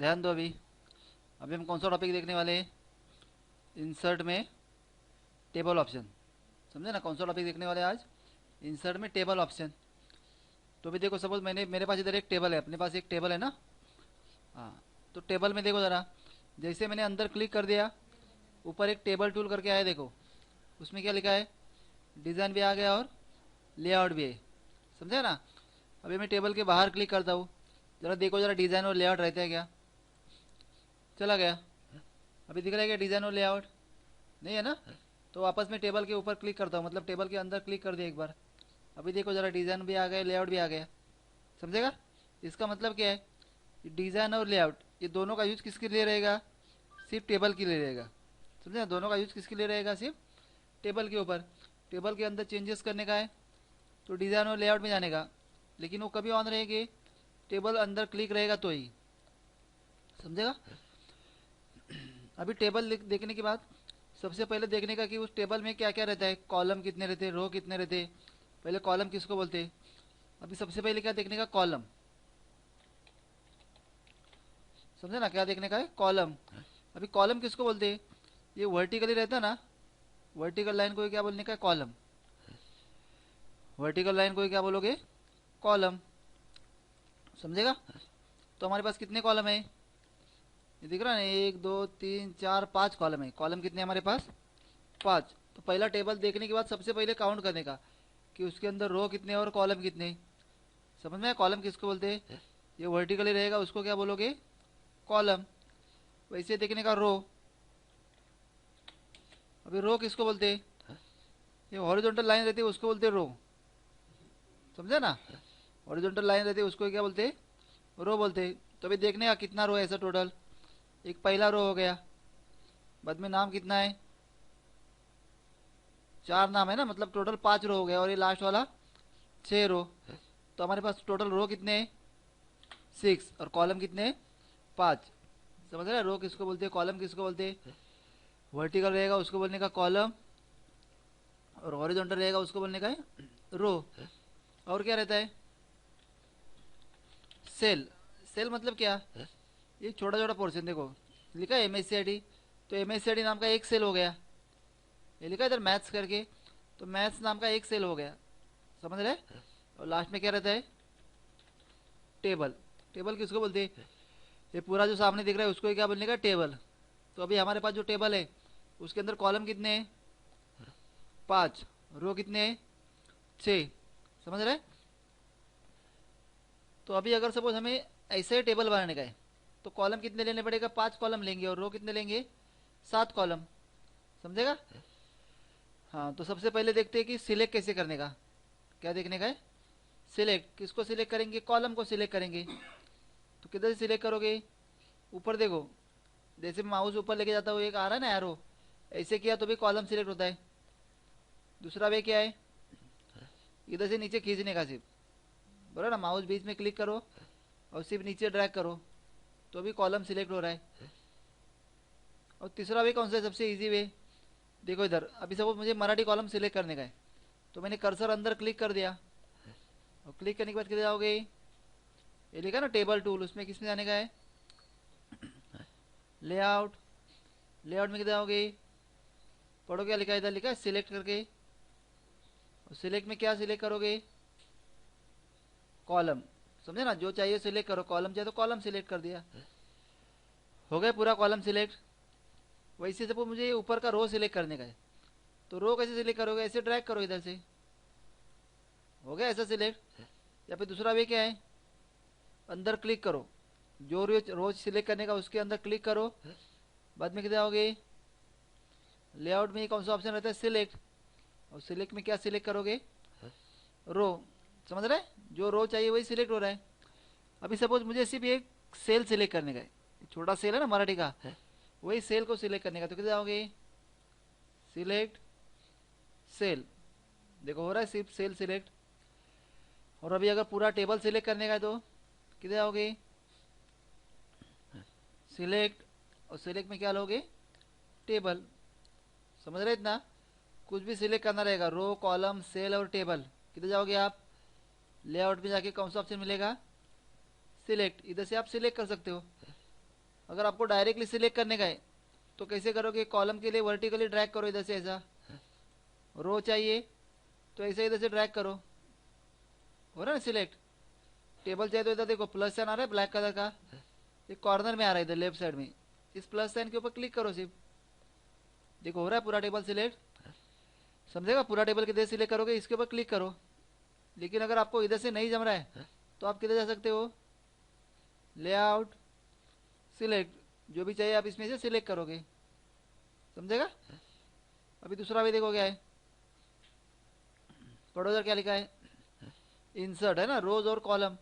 ध्यान दो। अभी हम कौन सा टॉपिक देखने वाले हैं? इंसर्ट में टेबल ऑप्शन। समझे ना, कौन सा टॉपिक देखने वाले हैं आज? इंसर्ट में टेबल ऑप्शन। तो अभी देखो, सपोज मेरे पास इधर एक टेबल है, अपने पास एक टेबल है ना। हाँ, तो टेबल में देखो ज़रा, जैसे मैंने अंदर क्लिक कर दिया, ऊपर एक टेबल टूल करके आया, देखो उसमें क्या लिखा है, डिज़ाइन भी आ गया और लेआउट भी है। समझे ना। अभी मैं टेबल के बाहर क्लिक करता हूँ, ज़रा देखो ज़रा डिज़ाइन और लेआउट रहता है क्या? चला गया। अभी दिख रहा है क्या डिज़ाइन और लेआउट? नहीं है ना। तो वापस मैं टेबल के ऊपर क्लिक करता हूँ, मतलब टेबल के अंदर क्लिक कर दिया एक बार। अभी देखो ज़रा डिज़ाइन भी आ गया, लेआउट भी आ गया। समझेगा? इसका मतलब क्या है, डिज़ाइन और लेआउट ये दोनों का यूज़ किसके लिए रहेगा? सिर्फ टेबल के लिए रहेगा। समझे ना, दोनों का यूज़ किसके लिए रहेगा? सिर्फ टेबल के ऊपर। टेबल के अंदर चेंजेस करने का है तो डिज़ाइन और लेआउट में जाने का, लेकिन वो कभी ऑन रहेगी, टेबल अंदर क्लिक रहेगा तो ही। समझेगा? अभी टेबल देखने के बाद सबसे पहले देखने का कि उस टेबल में क्या क्या रहता है, कॉलम कितने रहते हैं, रो कितने रहते हैं। पहले कॉलम किसको बोलते हैं? अभी सबसे पहले क्या देखने का? कॉलम। समझे ना, क्या देखने का है? कॉलम। अभी कॉलम किसको बोलते हैं? ये वर्टिकली रहता है ना, वर्टिकल लाइन को ही क्या बोलने का है? कॉलम। वर्टिकल लाइन को ही क्या बोलोगे? कॉलम। समझेगा? तो हमारे पास कितने कॉलम है? ये दिख रहा है ना, 1 2 3 4 5 कॉलम है। कॉलम कितने हमारे पास? 5। तो पहला टेबल देखने के बाद सबसे पहले काउंट करने का कि उसके अंदर रो कितने और कॉलम कितने। समझ में आया? कॉलम किसको बोलते हैं? ये वर्टिकली रहेगा उसको क्या बोलोगे? कॉलम। वैसे देखने का रो। अभी रो किसको बोलते हैं? ये हॉरिजॉन्टल लाइन रहती है उसको बोलते हैं रो। समझे ना, हॉरिजॉन्टल लाइन रहती है उसको क्या बोलते हैं? रो बोलते हैं। तो अभी देखने का कितना रो है ऐसा टोटल। एक पहला रो हो गया, बाद में नाम कितना है? 4 नाम है ना, मतलब टोटल 5 रो हो गया, और ये लास्ट वाला 6 रो। तो हमारे पास टोटल रो कितने हैं? 6। और कॉलम कितने हैं? 5। समझ रहे? रो किसको बोलते हैं, कॉलम किसको बोलते हैं? वर्टिकल रहेगा उसको बोलने का कॉलम, और हॉरिजॉन्टल रहेगा उसको बोलने का है रो। और क्या रहता है? सेल। सेल मतलब क्या? ये छोटा छोटा पोर्शन देखो, लिखा है MSCID, तो MSCID नाम का एक सेल हो गया। ये लिखा है इधर मैथ्स करके, तो मैथ्स नाम का एक सेल हो गया। समझ रहे? और लास्ट में क्या रहता है? टेबल। टेबल किसको बोलते हैं? ये पूरा जो सामने दिख रहा है उसको ही क्या बोलने का? टेबल। तो अभी हमारे पास जो टेबल है उसके अंदर कॉलम कितने हैं? 5। रो कितने हैं? 6। समझ रहे? तो अभी अगर सपोज हमें ऐसे ही टेबल बनाने का है तो कॉलम कितने लेने पड़ेगा? 5 कॉलम लेंगे, और रो कितने लेंगे? 7 कॉलम। समझेगा? हाँ, तो सबसे पहले देखते हैं कि सिलेक्ट कैसे करने का। क्या देखने का है? सिलेक्ट। किसको सिलेक्ट करेंगे? कॉलम को सिलेक्ट करेंगे। तो किधर से सिलेक्ट करोगे? ऊपर देखो, जैसे माउस ऊपर लेके जाता हूँ एक आ रहा है ना एरो, ऐसे किया तो भी कॉलम सिलेक्ट होता है। दूसरा वे क्या है? इधर से नीचे खींचने का सिर्फ, बराबर ना, माउस बीच में क्लिक करो और सिर्फ नीचे ड्रैग करो तो भी कॉलम सिलेक्ट हो रहा है। और तीसरा वे कौन सा है सबसे इजी वे? देखो इधर, अभी सपोज मुझे मराठी कॉलम सिलेक्ट करने का है, तो मैंने कर्सर अंदर क्लिक कर दिया, और क्लिक करने के बाद किधर जाओगे? ये लिखा ना टेबल टूल, उसमें किसमें जाने का है? लेआउट। लेआउट में किधर जाओगे? पढ़ो क्या लिखा है इधर, लिखा है सिलेक्ट करके। और सिलेक्ट में क्या सिलेक्ट करोगे? कॉलम। समझे ना, जो चाहिए सिलेक्ट करो, कॉलम चाहिए तो कॉलम सिलेक्ट कर दिया, हो गया पूरा कॉलम सिलेक्ट। वैसे सपोज मुझे ये ऊपर का रो सिलेक्ट करने का है, तो रो कैसे सिलेक्ट करोगे? ऐसे ड्रैग करो इधर से, हो गया ऐसा सिलेक्ट। या फिर दूसरा वे क्या है? अंदर क्लिक करो, जो रोज सिलेक्ट करने का उसके अंदर क्लिक करो, बाद में किधर आओगे? लेआउट में कौन सा ऑप्शन रहता है? सिलेक्ट। और सिलेक्ट में क्या सिलेक्ट करोगे? रो। समझ रहे? जो रो चाहिए वही सिलेक्ट हो रहा है। अभी सपोज मुझे सिर्फ एक सेल सिलेक्ट करने का है, छोटा सेल है ना मराठी का, वही सेल को सिलेक्ट करने का, तो किधर आओगे? Select cell. देखो हो रहा है सिर्फ सेल सिलेक्ट। और अभी अगर पूरा टेबल सिलेक्ट करने का है तो किधर आओगे? सिलेक्ट। और सिलेक्ट में क्या लोगे? टेबल। समझ रहे इतना? कुछ भी सिलेक्ट करना रहेगा, रो कॉलम सेल और टेबल, किधर जाओगे आप? लेआउट में जाके कौन सा ऑप्शन मिलेगा? सिलेक्ट। इधर से आप सिलेक्ट कर सकते हो। अगर आपको डायरेक्टली सिलेक्ट करने का है तो कैसे करोगे, कॉलम के लिए वर्टिकली ड्रैग करो इधर से ऐसा, रो चाहिए तो ऐसे इधर से ड्रैग करो, हो रहा है ना सिलेक्ट। टेबल चाहिए तो इधर देखो प्लस साइन आ रहा है ब्लैक कलर का, ये कॉर्नर में आ रहा है इधर लेफ्ट साइड में, इस प्लस साइन के ऊपर क्लिक करो सिर्फ, देखो हो रहा है पूरा टेबल सिलेक्ट, समझेगा। पूरा टेबल किधर सिलेक्ट करोगे, इसके ऊपर क्लिक करो। लेकिन अगर आपको इधर से नहीं जम रहा है तो आप किधर जा सकते हो, लेआउट, सिलेक्ट, जो भी चाहिए आप इसमें से सिलेक्ट करोगे, समझेगा। अभी दूसरा भी देखो क्या है, पढ़ो इधर क्या लिखा है, इंसर्ट है ना, रोज और कॉलम।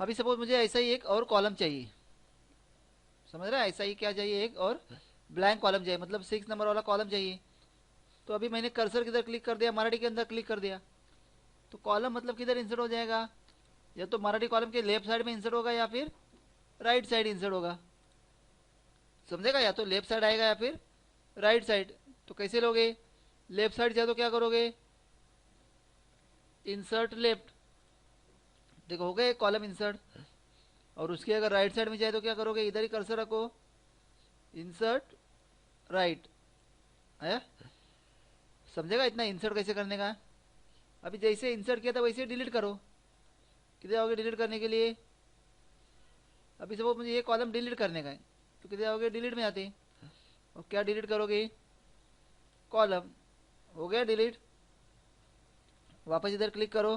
अभी सपोज मुझे ऐसा ही एक और कॉलम चाहिए, समझ रहा है, ऐसा ही क्या चाहिए, एक और ब्लैंक कॉलम चाहिए, मतलब 6 नंबर वाला कॉलम चाहिए। तो अभी मैंने कर्सर किधर क्लिक कर दिया, मराठी के अंदर क्लिक कर दिया, तो कॉलम मतलब किधर इंसर्ट हो जाएगा, या तो मराठी कॉलम के लेफ्ट साइड में इंसर्ट होगा या फिर राइट साइड इंसर्ट होगा, समझेगा। या तो लेफ्ट साइड आएगा या फिर राइट साइड। तो कैसे लोगे, लेफ्ट साइड जाए तो क्या करोगे, इंसर्ट लेफ्ट, देखो हो गया कॉलम इंसर्ट। और उसके अगर राइट साइड में जाए तो क्या करोगे, इधर ही कर्सर रखो, इंसर्ट राइट, है, समझेगा इतना इंसर्ट कैसे करने का। अभी जैसे इंसर्ट किया था वैसे डिलीट करो, किधर आओगे डिलीट करने के लिए, अभी सपोज मुझे ये कॉलम डिलीट करने का है तो किधर आओगे, डिलीट में आते, और क्या डिलीट करोगे, कॉलम, हो गया डिलीट। वापस इधर क्लिक करो,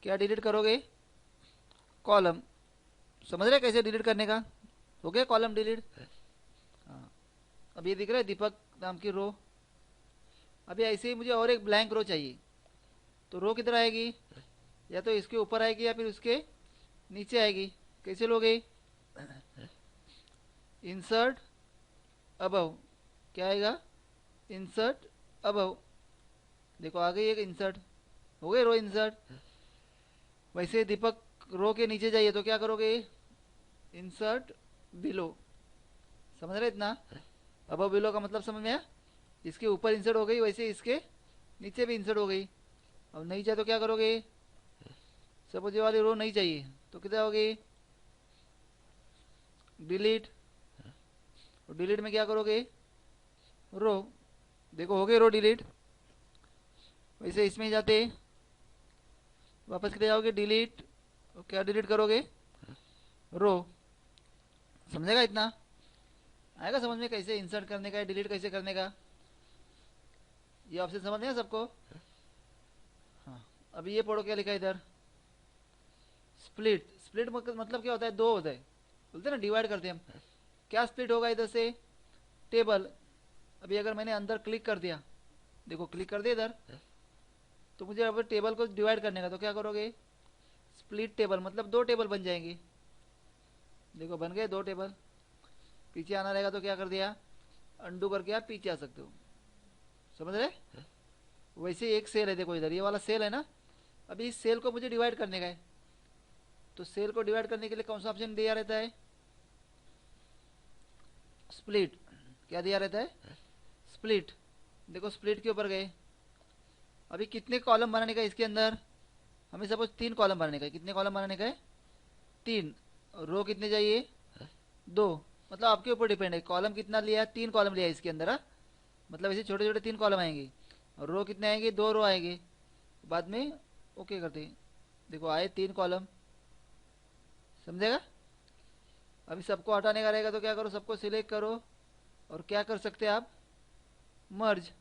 क्या डिलीट करोगे, कॉलम, समझ रहे कैसे डिलीट करने का, हो गया कॉलम डिलीट। हाँ, अब ये दिख रहा है दीपक नाम की रो। अभी ऐसे ही मुझे और एक ब्लैंक रो चाहिए, तो रो किधर आएगी, या तो इसके ऊपर आएगी या फिर उसके नीचे आएगी, कैसे लोगे, इंसर्ट अबव, क्या आएगा, इंसर्ट अबव, देखो आ गई एक इंसर्ट, हो गए रो इंसर्ट। वैसे दीपक रो के नीचे जाइए तो क्या करोगे, इंसर्ट बिलो, समझ रहे इतना। अबव बिलो का मतलब समझ में आया, इसके ऊपर इंसर्ट हो गई वैसे इसके नीचे भी इंसर्ट हो गई। अब नहीं चाहिए तो क्या करोगे, सपोज ये वाली रो नहीं चाहिए तो किधर होगी, डिलीट, और डिलीट में क्या करोगे, रो, देखो हो गए रो डिलीट। वैसे इसमें जाते वापस किधर जाओगे, डिलीट, और क्या डिलीट करोगे, रो, समझेगा इतना, आएगा समझ में कैसे इंसर्ट करने का, डिलीट कैसे करने का, ये ऑप्शन समझ में है सबको। हाँ, अभी ये पढ़ो क्या लिखा है इधर, स्प्लिट, स्प्लिट मतलब क्या होता है, दो होता है, बोलते हैं ना डिवाइड करते हैं हम, क्या स्प्लिट होगा इधर से, टेबल। अभी अगर मैंने अंदर क्लिक कर दिया, देखो क्लिक कर दिया इधर, तो मुझे अब टेबल को डिवाइड करने का, तो क्या करोगे, स्प्लिट टेबल, मतलब दो टेबल बन जाएंगे, देखो बन गए दो टेबल। पीछे आना रहेगा तो क्या कर दिया, अंडू करके आप पीछे आ सकते हो, समझ रहे। वैसे एक सेल है, देखो इधर ये वाला सेल है ना, अभी इस सेल को मुझे डिवाइड करने का है, तो सेल को डिवाइड करने के लिए कौन सा ऑप्शन दिया रहता है, स्प्लिट, क्या दिया रहता है, स्प्लिट। देखो स्प्लिट के ऊपर गए, अभी कितने कॉलम बनाने का है इसके अंदर, हमें सपोज 3 कॉलम बनाने का है, कितने कॉलम बनाने का है, 3, रो कितने चाहिए, 2, मतलब आपके ऊपर डिपेंड है, कॉलम कितना लिया, 3 कॉलम लिया इसके अंदर, मतलब ऐसे छोटे छोटे 3 कॉलम आएंगे, और रो कितने आएंगे, 2 रो आएंगे, बाद में ओके करते हैं, देखो आए 3 कॉलम, समझेगा। अभी सबको हटाने का रहेगा तो क्या करो, सबको सिलेक्ट करो, और क्या कर सकते हैं आप, मर्ज,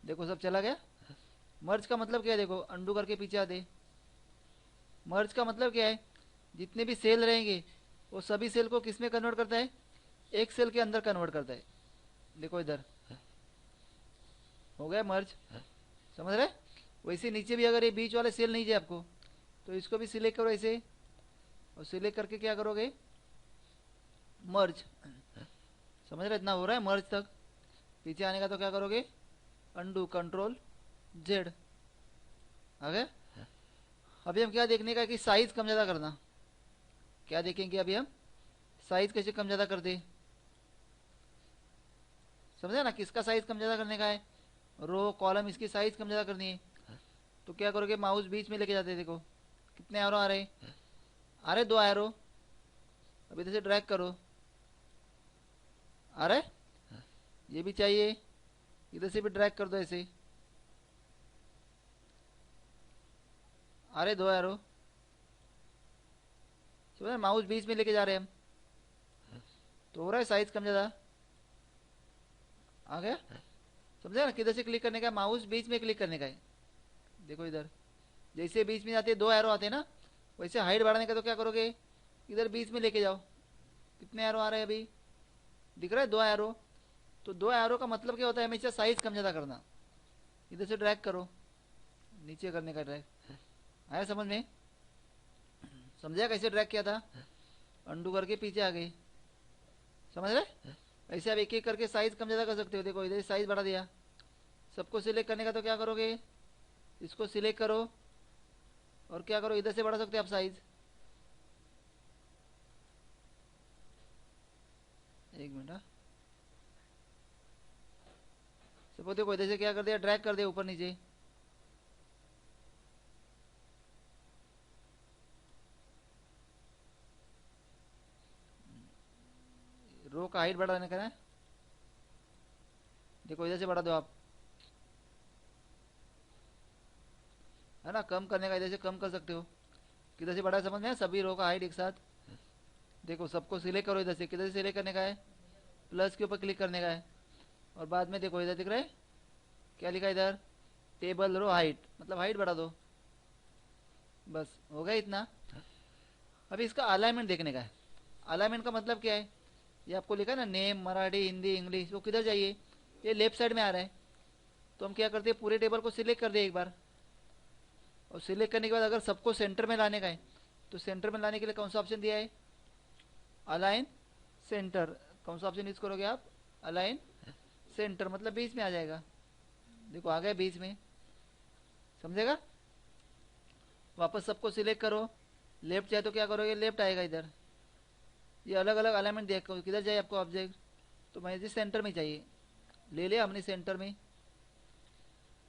देखो सब चला गया। मर्ज का मतलब क्या है, देखो अंडू करके पीछे आ दे, मर्ज का मतलब क्या है, जितने भी सेल रहेंगे वो सभी सेल को किस में कन्वर्ट करता है, एक सेल के अंदर कन्वर्ट करता है, देखो इधर हो गया मर्ज, समझ रहे। वैसे नीचे भी अगर ये बीच वाले सेल नहीं चाहिए आपको तो इसको भी सिलेक्ट करो ऐसे, और सिलेक्ट करके क्या करोगे, मर्ज, समझ रहे, इतना हो रहा है मर्ज तक। पीछे आने का तो क्या करोगे, अंडू, कंट्रोल जेड, आ गया। अभी हम क्या देखने का कि साइज कम ज़्यादा करना, क्या देखेंगे अभी हम, साइज कैसे कम ज़्यादा कर दे, समझे ना, किसका साइज कम ज़्यादा करने का है, रो कॉलम, इसकी साइज कम ज़्यादा करनी है। तो क्या करोगे, माउस बीच में लेके जाते, देखो कितने एरो आ रहे, 2 एरो, अब इधर से ड्रैग करो, आ रहा है? ये भी चाहिए, इधर से भी ड्रैग कर दो ऐसे, आ रहे 2 एरो। समझ, माउस बीच में लेके जा रहे हैं हम, तो हो रहा है साइज कम ज़्यादा, आ गया? समझा ना? किधर से क्लिक करने का है? माउस बीच में क्लिक करने का है। देखो इधर जैसे बीच में जाते 2 एरो आते हैं ना, वैसे हाइट बढ़ाने का तो क्या करोगे, इधर बीच में लेके जाओ। कितने एरो आ रहे हैं अभी, दिख रहा है? 2 एरो। तो 2 एरो का मतलब क्या होता है, हमेशा साइज कम ज़्यादा करना। इधर से ड्रैग करो, नीचे करने का ड्रैग, आया समझ में? समझा कैसे ड्रैग किया था? अंडू करके पीछे आ गई, समझ रहे? ऐसे आप एक एक करके साइज कम ज़्यादा कर सकते हो। देखो इधर साइज बढ़ा दिया। सबको सिलेक्ट करने का तो क्या करोगे, इसको सिलेक्ट करो और क्या करो, इधर से बढ़ा सकते हो आप साइज। एक मिनट, सपोज देखो इधर से क्या कर दिया, ड्रैग कर दिया ऊपर नीचे। रो का हाइट बढ़ाने का है, देखो इधर से बढ़ा दो आप, है ना? कम करने का इधर से कम कर सकते हो। किधर से बढ़ा है समझ में? सभी रो का हाइट एक साथ। देखो सबको सिलेक्ट करो, इधर से किधर से सिलेक्ट करने का है, प्लस के ऊपर क्लिक करने का है। और बाद में देखो इधर दिख रहा है क्या लिखा है इधर, टेबल रो हाइट, मतलब हाइट बढ़ा दो। बस हो गया इतना। अभी इसका अलाइनमेंट देखने का है। अलाइनमेंट का मतलब क्या है, ये आपको लिखा है ना, नेम मराठी हिंदी इंग्लिश, वो किधर चाहिए, ये लेफ्ट साइड में आ रहा है। तो हम क्या करते हैं, पूरे टेबल को सिलेक्ट कर दे एक बार, और सिलेक्ट करने के बाद अगर सबको सेंटर में लाने का है, तो सेंटर में लाने के लिए कौन सा ऑप्शन दिया है, अलाइन सेंटर। कौन सा ऑप्शन यूज करोगे आप, अलाइन सेंटर, मतलब बीच में आ जाएगा। देखो आ गया बीच में, समझेगा? वापस सबको सिलेक्ट करो, लेफ्ट चाहे तो क्या करोगे, लेफ्ट आएगा इधर। ये अलग अलग अलाइनमेंट देखो किधर चाहिए आपको ऑब्जेक्ट, तो मैं जिस सेंटर में चाहिए, ले लिया हमने सेंटर में।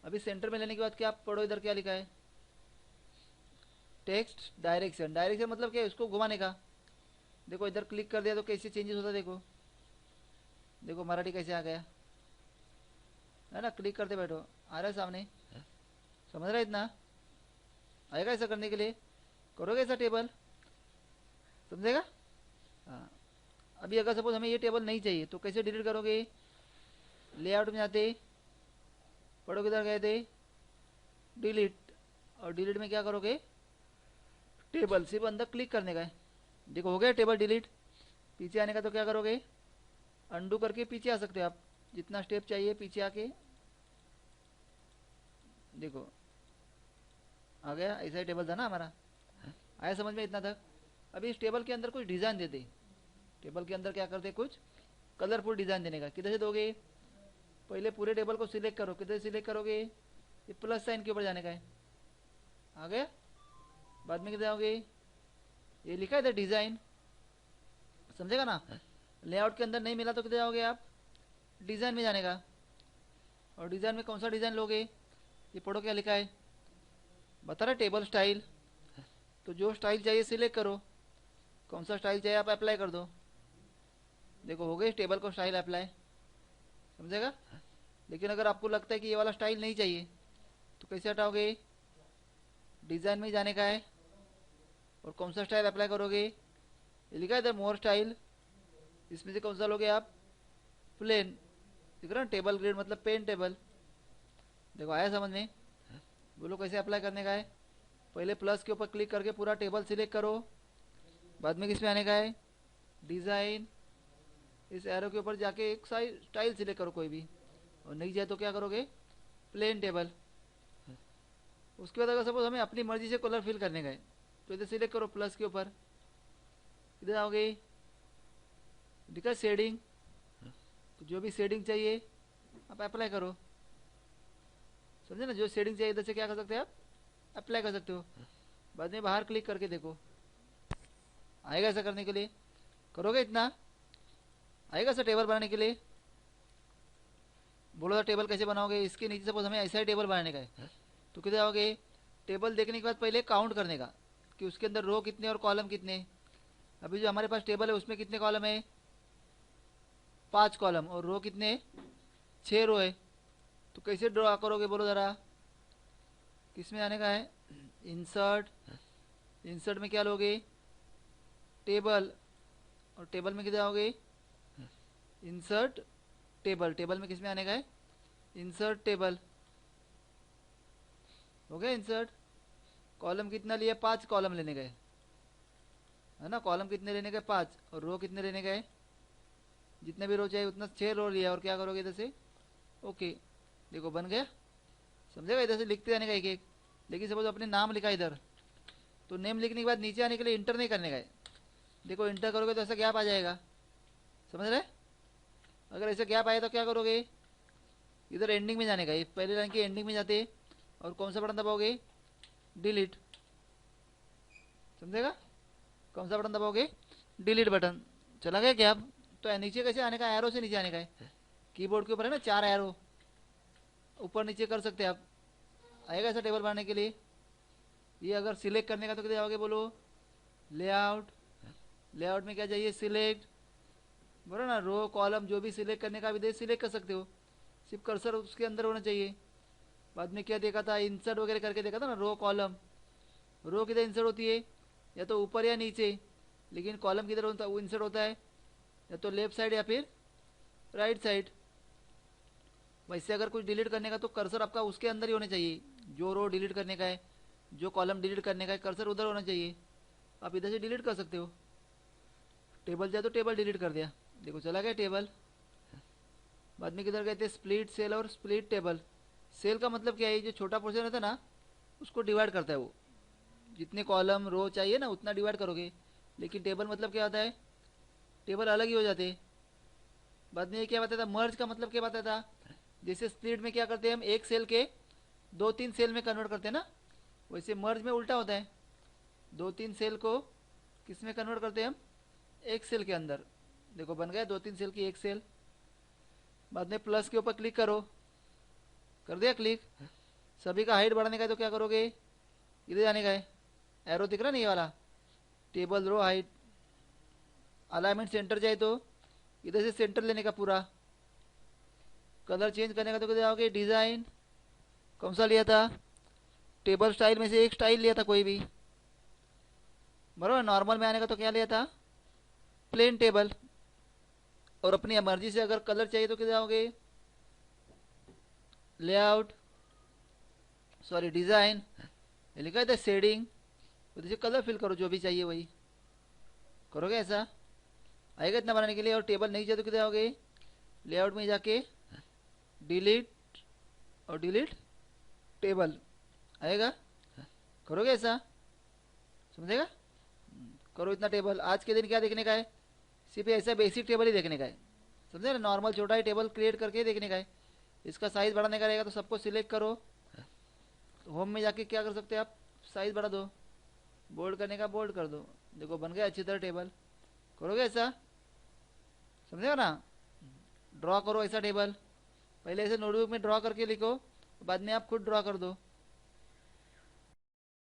अभी सेंटर में लेने के बाद क्या आप पढ़ो, इधर क्या लिखा है, टेक्स्ट डायरेक्शन। डायरेक्शन मतलब क्या है, उसको घुमाने का। देखो इधर क्लिक कर दिया तो कैसे चेंजेस होता है, देखो देखो मराठी कैसे आ गया, है ना? क्लिक करते बैठो, आ रहा है सामने, समझ रहा है? इतना आएगा ऐसा करने के लिए, करोगे ऐसा टेबल, समझेगा? हाँ। अभी अगर सपोज हमें ये टेबल नहीं चाहिए तो कैसे डिलीट करोगे, लेआउट में जाते, पढ़ो किधर गए थे, डिलीट। और डिलीट में क्या करोगे, टेबल, सिर्फ अंदर क्लिक करने का है। देखो हो गया टेबल डिलीट। पीछे आने का तो क्या करोगे, अंडू करके पीछे आ सकते हो आप, जितना स्टेप चाहिए पीछे आके, देखो आ गया। ऐसा ही टेबल था ना हमारा, आया समझ में इतना तक? अभी इस टेबल के अंदर कुछ डिज़ाइन देते, टेबल के अंदर क्या करते, कुछ कलरफुल डिज़ाइन देने का। किधर से दोगे, पहले पूरे टेबल को सिलेक्ट करो, किधर से सिलेक्ट करोगे, ये प्लस साइन के ऊपर जाने का है, आ गया। बाद में किधर आओगे, ये लिखा है इधर डिज़ाइन, समझेगा ना? लेआउट के अंदर नहीं मिला तो किधर जाओगे आप, डिज़ाइन में जाने का। और डिज़ाइन में कौन सा डिज़ाइन लोगे, ये पढ़ो क्या लिखा है, बता रहा टेबल स्टाइल। तो जो स्टाइल चाहिए सिलेक्ट करो, कौन सा स्टाइल चाहिए आप अप्लाई कर दो। देखो हो गई टेबल को स्टाइल अप्लाई, समझेगा? लेकिन अगर आपको लगता है कि ये वाला स्टाइल नहीं चाहिए तो कैसे हटाओगे, डिज़ाइन में जाने का है, और कौन सा स्टाइल अप्लाई करोगे, ये लिखा है इधर मोर स्टाइल। इसमें से कौन सा लोगे आप, प्लेन, दिख रहा है टेबल ग्रेड मतलब पेन टेबल। देखो आया समझ में? बोलो कैसे अप्लाई करने का है, पहले प्लस के ऊपर क्लिक करके पूरा टेबल सिलेक्ट करो, बाद में किस में आने का है, डिज़ाइन, इस एरो के ऊपर जाके एक स्टाइल सिलेक्ट करो कोई भी, और नहीं जाए तो क्या करोगे, प्लेन टेबल। उसके बाद अगर सपोज हमें अपनी मर्जी से कलर फिल करने का है तो इधर सिलेक्ट करो प्लस के ऊपर, इधर आओगे, दिखा शेडिंग, तो जो भी शेडिंग चाहिए आप अप्लाई करो, समझे ना? जो शेडिंग चाहिए इधर से क्या कर सकते हैं आप, अप्लाई कर सकते हो। बाद में बाहर क्लिक करके देखो आएगा ऐसा करने के लिए, करोगे इतना, आएगा सर टेबल बनाने के लिए। बोलो तो टेबल कैसे बनाओगे, इसके नीचे सपोज हमें ऐसा ही टेबल बनाने का है, तो किधर आओगे, टेबल देखने के बाद पहले काउंट करने का कि उसके अंदर रो कितने और कॉलम कितने। अभी जो हमारे पास टेबल है उसमें कितने कॉलम है? 5 कॉलम, और रो कितने? 6 रो है। तो कैसे ड्रॉ करोगे बोलो ज़रा? किस में आने का है? इंसर्ट, इंसर्ट में क्या लोगे? टेबल, और टेबल में किधर आओगे? इंसर्ट टेबल, टेबल में किस में आने का है? Insert table. हो गया इंसर्ट। कॉलम कितना लिया? 5 कॉलम लेने गए, है ना? कॉलम कितने लेने गए? 5। और रो कितने लेने गए? जितने भी रो चाहिए उतना, 6 रो लिया। और क्या करोगे इधर से? ओके, देखो बन गया। समझेगा? इधर से लिखते जाने का एक एक। लेकिन सपोज अपने नाम लिखा इधर, तो नेम लिखने के बाद नीचे आने के लिए इंटर नहीं करने का है। देखो इंटर करोगे तो ऐसा गैप आ जाएगा, समझ रहे? अगर ऐसे गैप आए तो क्या करोगे? इधर एंडिंग में जाने का है, पहले लाइन की एंडिंग में जाते, और कौन सा बटन दबाओगे? डिलीट। समझेगा? कौन सा बटन दबाओगे? Delete button. चला गया गैप। तो नीचे कैसे आने का? एरो से नीचे आने का है। कीबोर्ड के ऊपर है ना 4 एरो, ऊपर नीचे कर सकते हैं आप। आएगा ऐसा टेबल बनाने के लिए। ये अगर सिलेक्ट करने का तो किधर जाओगे बोलो? लेआउट, लेआउट में क्या चाहिए? सिलेक्ट, बोलो ना। रो कॉलम जो भी सिलेक्ट करने का विधेय सिलेक्ट कर सकते हो, सिर्फ कर्सर उसके अंदर होना चाहिए। बाद में क्या देखा था? इंसर्ट वगैरह करके देखा था ना, रो कॉलम। रो किधर इंसर्ट होती है? या तो ऊपर या नीचे। लेकिन कॉलम किधर होता है? वो इंसर्ट होता है या तो लेफ्ट साइड या फिर राइट साइड। वैसे अगर कुछ डिलीट करने का तो कर्सर आपका उसके अंदर ही होना चाहिए। जो रो डिलीट करने का है, जो कॉलम डिलीट करने का है, कर्सर उधर होना चाहिए। आप इधर से डिलीट कर सकते हो। टेबल जाए तो टेबल डिलीट कर दिया, देखो चला गया टेबल। बाद में किधर गए थे? स्प्लिट सेल और स्प्लिट टेबल। सेल का मतलब क्या है? जो छोटा पोर्शन रहता है ना, उसको डिवाइड करता है वो। जितने कॉलम रो चाहिए ना उतना डिवाइड करोगे। लेकिन टेबल मतलब क्या होता है? टेबल अलग ही हो जाते हैं। बाद में ये क्या बताया था? मर्ज का मतलब क्या बताया था? जैसे स्प्लिट में क्या करते हैं हम? एक सेल के 2-3 सेल में कन्वर्ट करते हैं ना, वैसे मर्ज में उल्टा होता है। 2-3 सेल को किस में कन्वर्ट करते हैं हम? एक सेल के अंदर। देखो बन गया 2-3 सेल की एक सेल। बाद में प्लस के ऊपर क्लिक करो, कर दिया क्लिक। सभी का हाइट बढ़ाने का है तो क्या करोगे? इधर जाने का है, एरो दिख रहा नहीं वाला? Table row height. Alignment centre चाहिए तो इधर से सेंटर लेने का पूरा। कलर चेंज करने का तो किधर आओगे? डिजाइन। कौन सा लिया था? टेबल स्टाइल में से एक स्टाइल लिया था कोई भी, बराबर। नॉर्मल में आने का तो क्या लिया था? Plane table. और अपनी मर्जी से अगर कलर चाहिए तो किधर आओगे? लेआउट, सॉरी डिजाइन, लिखा था शेडिंग। तो कलर फिल करो, जो भी चाहिए वही करोगे। ऐसा आएगा इतना बनाने के लिए। और टेबल नहीं चाहिए तो किधर आओगे? लेआउट में जाके डिलीट, और डिलीट टेबल आएगा। करोगे ऐसा? समझेगा? करो इतना टेबल। आज के दिन क्या देखने का है? सिर्फ ऐसा बेसिक टेबल ही देखने का है, समझे ना? नॉर्मल छोटा ही टेबल क्रिएट करके देखने का है। इसका साइज बढ़ाने का रहेगा तो सबको सिलेक्ट करो। तो होम में जाके क्या कर सकते हैं आप? साइज बढ़ा दो, बोल्ड करने का बोल्ड कर दो। देखो बन गया अच्छी तरह टेबल। करोगे ऐसा? समझेगा ना? ड्रॉ करो ऐसा टेबल। पहले ऐसे नोटबुक में ड्रॉ करके लिखो, बाद में आप खुद ड्रॉ कर दो।